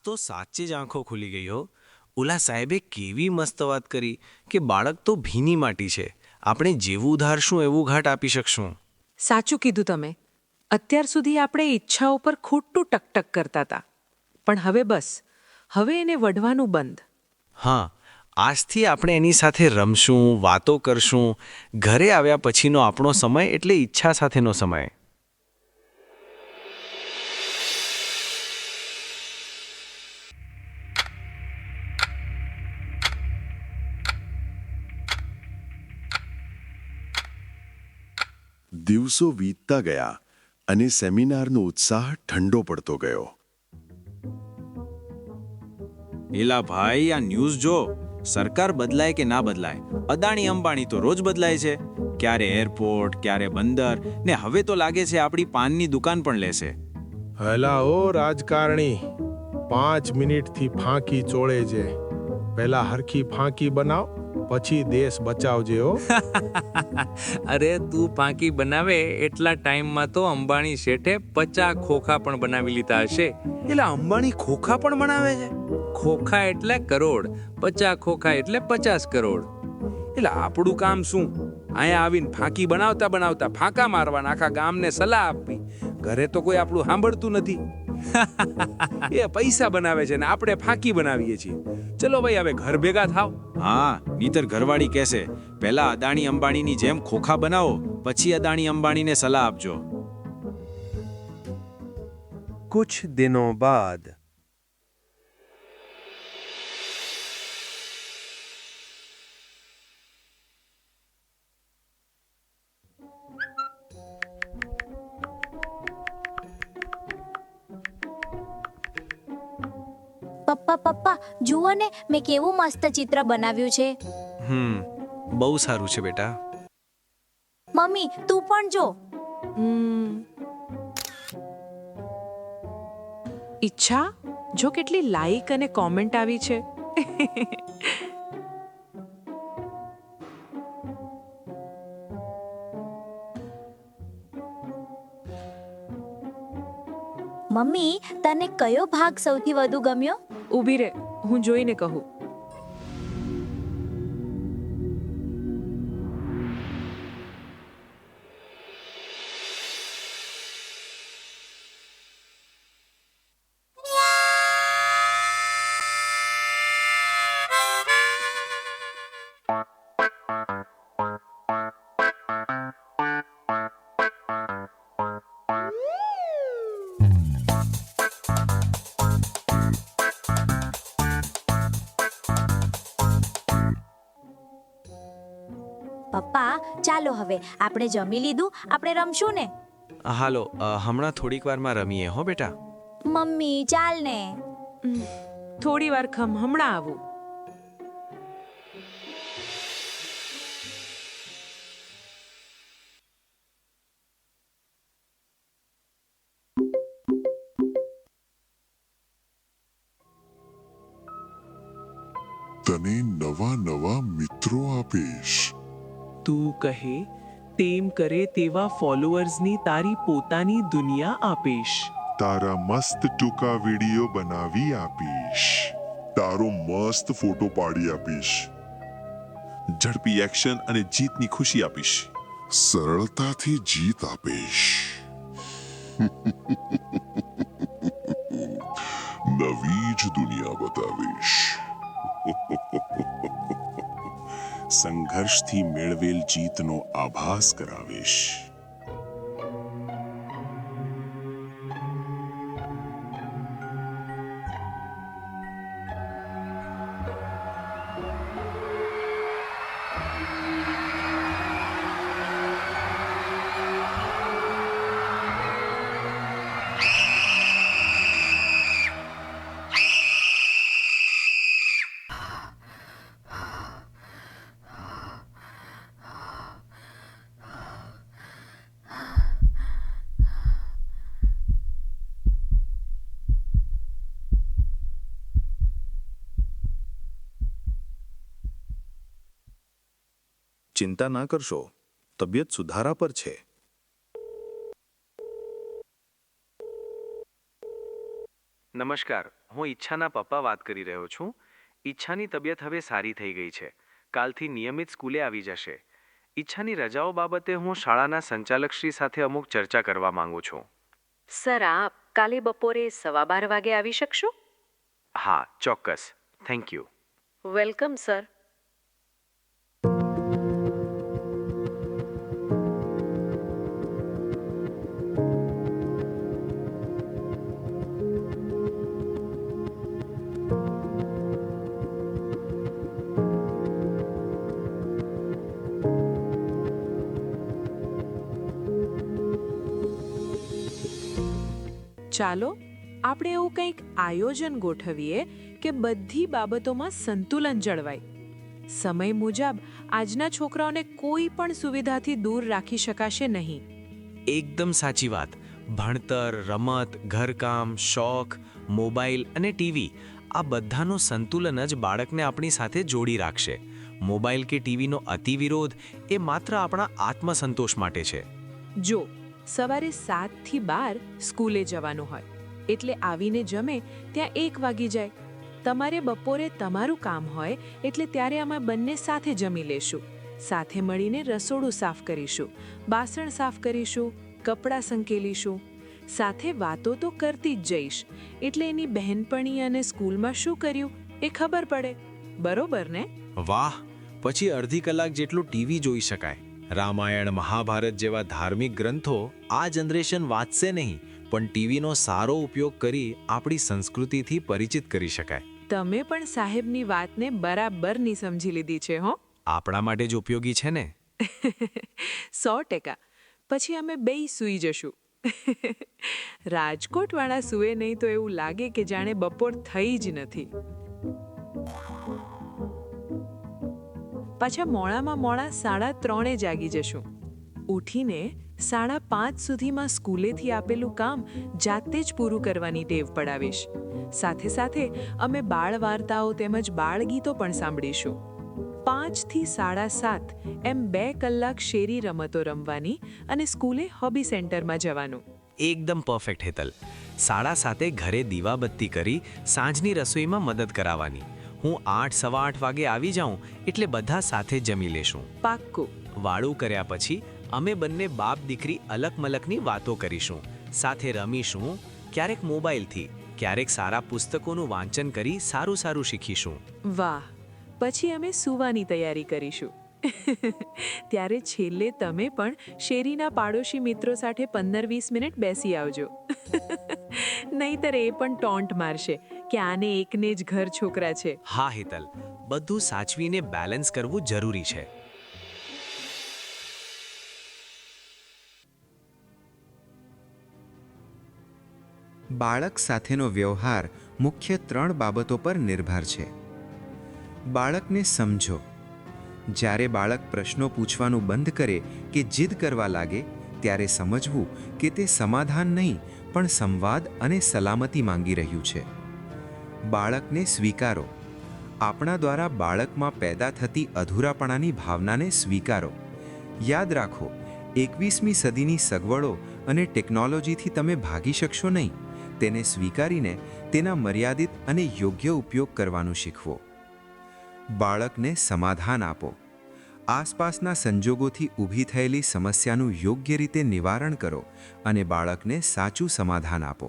તો સાચે જ આંખો ખુલી ગઈ હો. ઓલા સાહેબે કેવી મસ્ત વાત કરી કે બાળક તો ભીની માટી છે, આપણે જેવું ધારશું એવું ઘાટ આપી શકશું. સાચું કીધું તમે. અત્યાર સુધી આપણે ઈચ્છાઓ પર ખોટું ટકટક કરતા હતા, પણ હવે બસ, હવે એને વઢવાનું બંધ. હા, આજથી આપણે એની સાથે રમશું, વાતો કરશું. ઘરે આવ્યા પછીનો આપણો સમય એટલે ઈચ્છા સાથેનો સમય. દિવસો વીતતા ગયા અને સેમિનારનો ઉત્સાહ ઠંડો પડતો ગયો. એલા ભાઈ, આ ન્યૂઝ જો. સરકાર બદલાય કે ના બદલાય, અદાણી અંબાણી તો રોજ બદલાય છે. ક્યારે એરપોર્ટ, ક્યારે બંદર, ને હવે તો લાગે છે આપણી પાનની દુકાન પણ લેશે. હલા ઓ રાજકારણી, 5 મિનિટથી ફાંકી ચોળે છે. પહેલા હરખી ફાંકી બનાવ, પછી દેશ બચાવજે હો. અરે તું ફાંકી બનાવે એટલા ટાઈમમાં તો અંબાણી શેઠે 50 ખોખા પણ બનાવી લીધા હશે. એટલે અંબાણી ખોખા પણ બનાવે છે? ખોખા એટલે કરોડ, 50 ખોખા એટલે 50 કરોડ. એટલે આપણું કામ શું? અહીંયા આવીને ફાંકી બનાવતા બનાવતા ફાંકા મારવાના, આખા ગામને સલાહ આપવી. ઘરે તો કોઈ આપણું સાંભળતું નથી. એ પૈસા બનાવે છે ને આપણે ફાંકી બનાવીએ છીએ. ચલો ભાઈ, હવે ઘર ભેગા થાવ. હા, નહીતર ઘરવાળી કહેશે પહેલા અદાણી અંબાણીની જેમ ખોખા બનાવો, પછી અદાણી અંબાણીને સલાહ આપજો. कुछ दिनों बाद પપ્પા જુઓ ને, મેં કેવું મસ્ત ચિત્ર બનાવ્યું છે. બહુ સારું છે બેટા. મમ્મી તું પણ જો. ઈચ્છા, જો કેટલી લાઈક અને કોમેન્ટ આવી છે. મમ્મી, તને કયો ભાગ સૌથી વધુ ગમ્યો? ઊભી રહે, હું જોઈને કહું. પપ્પા ચાલો હવે, આપણે જમી લીધું, આપણે રમશું ને? હાલો, હમણાં થોડીક વારમાં રમીએ હો બેટા. મમ્મી ચાલ ને. થોડી વાર ખમ, હમણાં આવું. તને નવા નવા મિત્રો આપીશ. તું કહે તેમ કરે તેવા ફોલોઅર્સની તારી પોતાની દુનિયા આપીશ. તારા મસ્ત ટૂંકા વિડીયો બનાવી આપીશ. તારો મસ્ત ફોટો પાડી આપીશ. ઝડપી એક્શન અને જીતની ખુશી આપીશ. સરળતાથી જીત આપીશ. નવી જ દુનિયા બતાવીશ. સંઘર્ષથી મેળવેલ જીતનો આભાસ કરાવીશ. ચિંતા ના કરશો, તબિયત સુધારા પર છે. નમસ્કાર, હું ઈચ્છાના પપ્પા વાત કરી રહ્યો છું. ઈચ્છાની તબિયત હવે સારી થઈ ગઈ છે. કાલથી નિયમિત સ્કૂલે આવી જશે. ઈચ્છાની રજાઓ બાબતે હું શાળાના સંચાલકશ્રી સાથે અમુક ચર્ચા કરવા માંગુ છું. સર, આપ કાલે બપોરે 12:15 વાગે આવી શકશો? હા, ચોક્કસ. Thank you. Welcome sir. ચાલો આપણે એવું કંઈક આયોજન ગોઠવીએ કે બધી બાબતોમાં સંતુલન જળવાય. સમય મુજબ આજના છોકરાઓને કોઈ પણ સુવિધાથી દૂર રાખી શકાશે નહીં. એકદમ સાચી વાત. ભણતર, રમત, ઘરકામ, શોખ, મોબાઈલ અને ટીવી આ બધાનું સંતુલન જ બાળકને આપણી સાથે જોડી રાખશે. મોબાઈલ કે ટીવીનો અતિવિરોધ એ માત્ર આપણા આત્મસંતોષ માટે છે. જો સવારે 7 થી 12 સ્કૂલે જવાનું હોય એટલે આવીને જમે ત્યાં 1 વાગી જાય. તમારે બપોરે તમારું કામ હોય એટલે ત્યારે અમે બંને સાથે જમી લેશું. સાથે મળીને રસોડું સાફ કરીશું, બાસણ સાફ કરીશું, કપડાં સંકેલીશું. સાથે વાતો તો કરતી જ જઈશ એટલે એની બહેનપણી અને સ્કૂલમાં શું કર્યું એ ખબર પડે. બરોબર ને? વાહ! પછી અડધી કલાક જેટલું ટીવી જોઈ શકાય. રામાયણ, મહાભારત જેવા ધાર્મિક ગ્રંથો આ જનરેશન વાંચશે નહીં, પણ ટીવીનો સારો ઉપયોગ કરી આપણી સંસ્કૃતિથી પરિચિત કરી શકાય. તમે પણ સાહેબની વાતને બરાબરની સમજી લીધી છે હો. આપણા માટે જ ઉપયોગી છે ને. 100%. પછી અમે બેય સૂઈ જશું. રાજકોટવાળા સૂએ નહીં તો એવું લાગે કે જાણે બપોર થઈ જ નથી. પાછા મોડામાં મોડા 3:30 જાગી જશું. ઉઠીને 5:30 સુધીમાં સ્કૂલેથી આપેલું કામ જાતે જ પૂરું કરવાની ટેવ પડાવીશ. સાથે સાથે અમે બાળ વાર્તાઓ તેમજ બાળગીતો પણ સાંભળીશું. 5 થી 7:30 એમ 2 કલાક શેરી રમતો રમવાની અને સ્કૂલે હોબી સેન્ટરમાં જવાનું. એકદમ પરફેક્ટ હેતલ. 7:30 ઘરે દીવાબત્તી કરી સાંજની રસોઈમાં મદદ કરાવવાની. હું 8:15 વાગે આવી જાઉં એટલે બધા સાથે જમી લેશું. પાક્કું. વાળું કર્યા પછી અમે બંને બાપ દીકરી અલક-મલકની વાતો કરીશું, સાથે રમીશું, ક્યારેક મોબાઈલથી, ક્યારેક સારા પુસ્તકોનું વાંચન કરી સારું શીખીશું. વાહ! પછી અમે સૂવાની તૈયારી કરીશું. ત્યારે છેલ્લે તમે પણ શેરીના પાડોશી મિત્રો સાથે 15-20 મિનિટ બેસી આવજો. નહીતર એ પણ ટોન્ટ મારશે કે આને એકને જ ઘર છોકરા છે. હા હેતલ, બધું સાચવીને બેલેન્સ કરવું જરૂરી છે. બાળક સાથેનો વ્યવહાર મુખ્ય 3 બાબતો પર નિર્ભર છે. બાળકને સમજો. જ્યારે બાળક પ્રશ્નો પૂછવાનું બંધ કરે કે જીદ કરવા લાગે ત્યારે સમજવું કે તે સમાધાન નહીં પણ સંવાદ અને સલામતી માંગી રહ્યું છે. બાળકને સ્વીકારો. આપણા દ્વારા બાળકમાં પેદા થતી અધૂરાપણાની ભાવનાને સ્વીકારો. યાદ રાખો, 21મી સદીની સગવડો અને ટેકનોલોજીથી તમે ભાગી શકશો નહીં. તેને સ્વીકારીને તેના મર્યાદિત અને યોગ્ય ઉપયોગ કરવાનું શીખવો. બાળકને સમાધાન આપો. આસપાસના સંજોગોથી ઊભી થયેલી સમસ્યાનું યોગ્ય રીતે નિવારણ કરો અને બાળકને સાચું સમાધાન આપો.